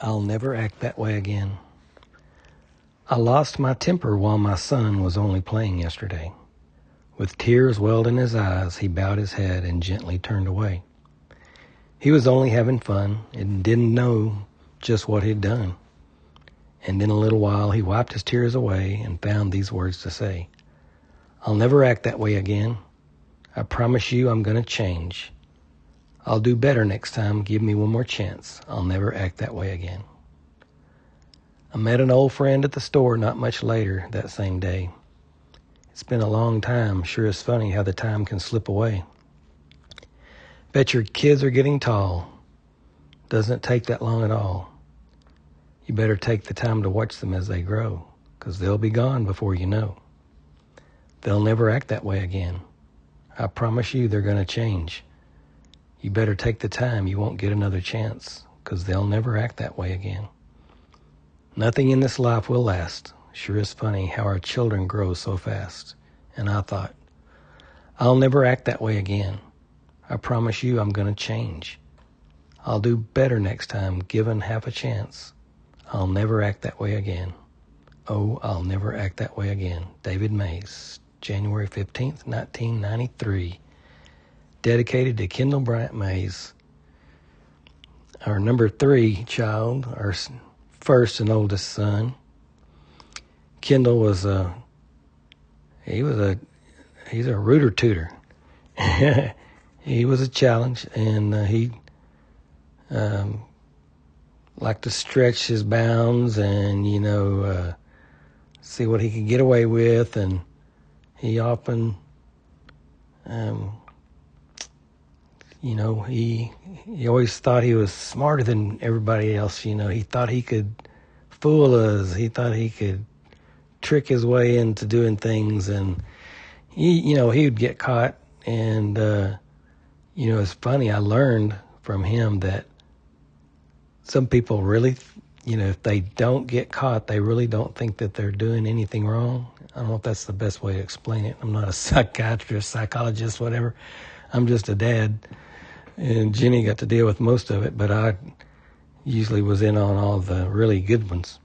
I'll never act that way again. I lost my temper while my son was only playing yesterday. With tears welled in his eyes, he bowed his head and gently turned away. He was only having fun and didn't know just what he'd done. And in a little while, he wiped his tears away and found these words to say. I'll never act that way again. I promise you I'm going to change. I'll do better next time. Give me one more chance. I'll never act that way again. I met an old friend at the store not much later that same day. It's been a long time. Sure is funny how the time can slip away. Bet your kids are getting tall. Doesn't take that long at all. You better take the time to watch them as they grow, 'cause they'll be gone before you know. They'll never act that way again. I promise you they're going to change. You better take the time. You won't get another chance, 'cause they'll never act that way again. Nothing in this life will last. Sure is funny how our children grow so fast. And I thought, I'll never act that way again. I promise you I'm going to change. I'll do better next time, given half a chance. I'll never act that way again. Oh, I'll never act that way again. David Mays, January 15th, 1993. Dedicated to Kendall Bryant Mays, our number 3 child, our first and oldest son. Kendall was he's a rooter tooter. He was a challenge, and he liked to stretch his bounds and, see what he could get away with. And he often, he always thought he was smarter than everybody else. He thought he could fool us. He thought he could trick his way into doing things, and he would get caught. And it's funny, I learned from him that some people really, if they don't get caught, they really don't think that they're doing anything wrong. I don't know if that's the best way to explain it. I'm not a psychiatrist, psychologist, whatever. I'm just a dad, and Jenny got to deal with most of it, but I usually was in on all the really good ones.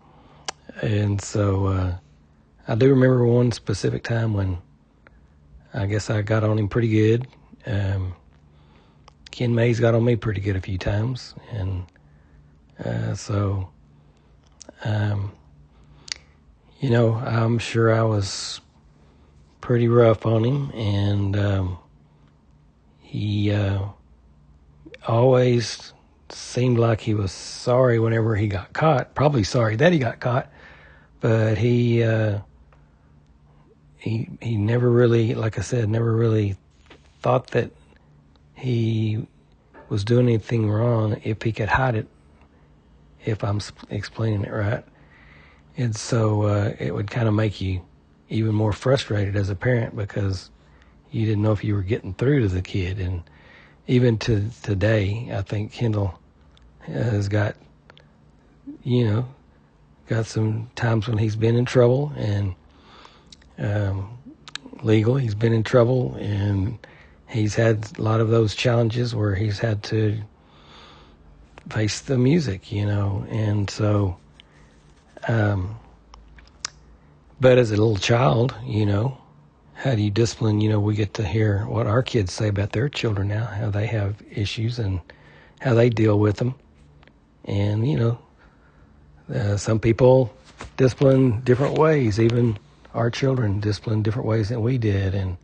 And so I do remember one specific time when I guess I got on him pretty good. Ken Mays got on me pretty good a few times. And I'm sure I was pretty rough on him. And he always seemed like he was sorry whenever he got caught. Probably sorry that he got caught. But he never really, like I said, never really thought that he was doing anything wrong if he could hide it, if I'm explaining it right. And so it would kind of make you even more frustrated as a parent, because you didn't know if you were getting through to the kid. And even to today, I think Kendall has got some times when he's been in trouble, and legal, he's been in trouble, and he's had a lot of those challenges where he's had to face the music, and so, but as a little child, how do you discipline? We get to hear what our kids say about their children now, how they have issues and how they deal with them. And, some people discipline different ways. Even our children discipline different ways than we did. And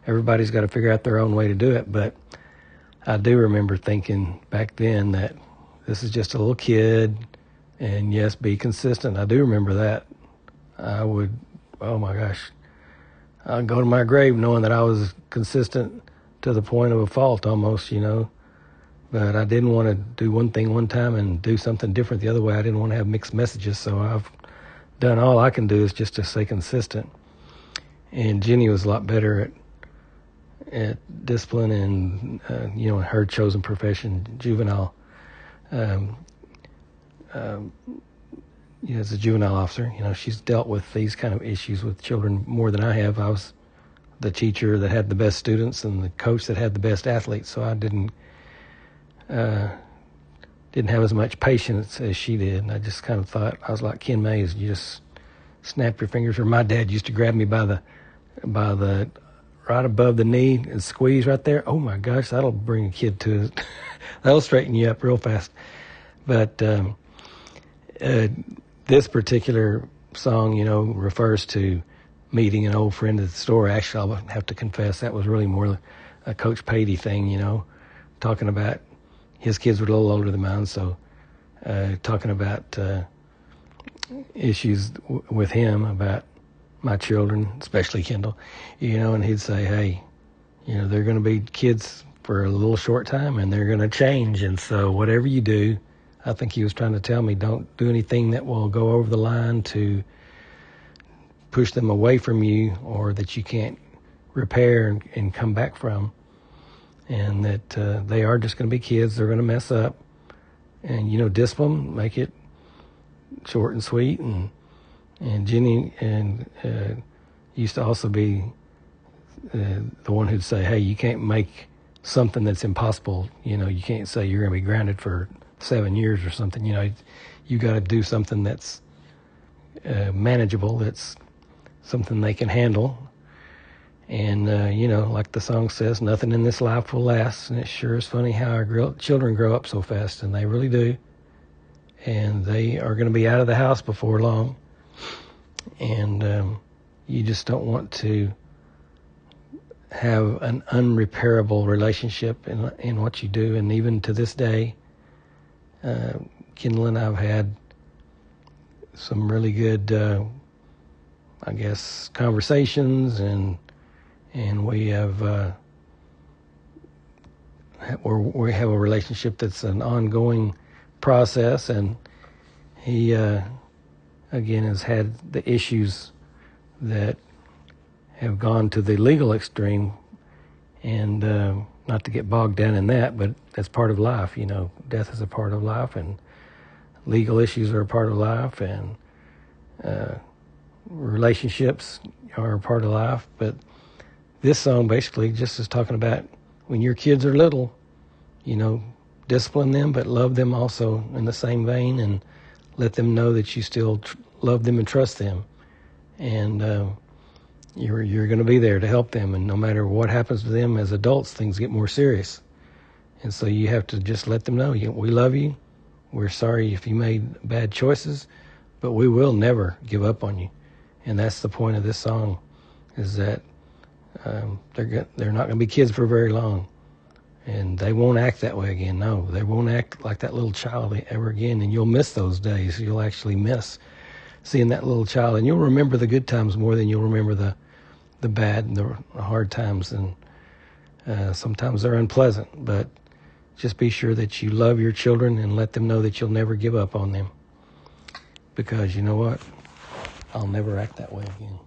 everybody's got to figure out their own way to do it. But I do remember thinking back then that this is just a little kid, and yes, be consistent. I do remember that. I would, oh my gosh, I'd go to my grave knowing that I was consistent to the point of a fault almost, But I didn't want to do one thing one time and do something different the other way. I didn't want to have mixed messages, so I've done all I can do is just to stay consistent. And Jenny was a lot better at discipline and, her chosen profession, juvenile, as a juvenile officer. She's dealt with these kind of issues with children more than I have. I was the teacher that had the best students and the coach that had the best athletes, so I didn't didn't have as much patience as she did. And I just kind of thought, I was like Ken Mays, you just snap your fingers. Or my dad used to grab me by the right above the knee and squeeze right there. Oh my gosh, that'll bring a kid to it. That'll straighten you up real fast. But this particular song, you know, refers to meeting an old friend at the store. Actually, I'll have to confess that was really more a Coach Patey thing, you know, talking about his kids were a little older than mine, so talking about issues with him about my children, especially Kendall, you know, and he'd say, hey, you know, they're going to be kids for a little short time and they're going to change. And so whatever you do, I think he was trying to tell me, don't do anything that will go over the line to push them away from you or that you can't repair and come back from. And that they are just going to be kids. They're going to mess up. And, you know, discipline, make it short and sweet. And Jenny used to also be the one who'd say, hey, you can't make something that's impossible. You know, you can't say you're going to be grounded for 7 years or something. You know, you got to do something that's manageable, that's something they can handle. And, you know, like the song says, nothing in this life will last. And it sure is funny how our children grow up so fast, and they really do. And they are going to be out of the house before long. And you just don't want to have an unrepairable relationship in what you do. And even to this day, Kendall and I have had some really good, I guess, conversations, and we have we have a relationship that's an ongoing process. And he again has had the issues that have gone to the legal extreme, and not to get bogged down in that, but that's part of life. You know, death is a part of life, and legal issues are a part of life, and relationships are a part of life. But this song basically just is talking about when your kids are little, you know, discipline them, but love them also in the same vein, and let them know that you still love them and trust them. And you're going to be there to help them. And no matter what happens to them as adults, things get more serious. And so you have to just let them know, we love you. We're sorry if you made bad choices, but we will never give up on you. And that's the point of this song, is that they're not going to be kids for very long. And they won't act that way again. No, they won't act like that little child ever again. And you'll miss those days. You'll actually miss seeing that little child. And you'll remember the good times more than you'll remember the bad and the hard times. And sometimes they're unpleasant. But just be sure that you love your children and let them know that you'll never give up on them. Because you know what? I'll never act that way again.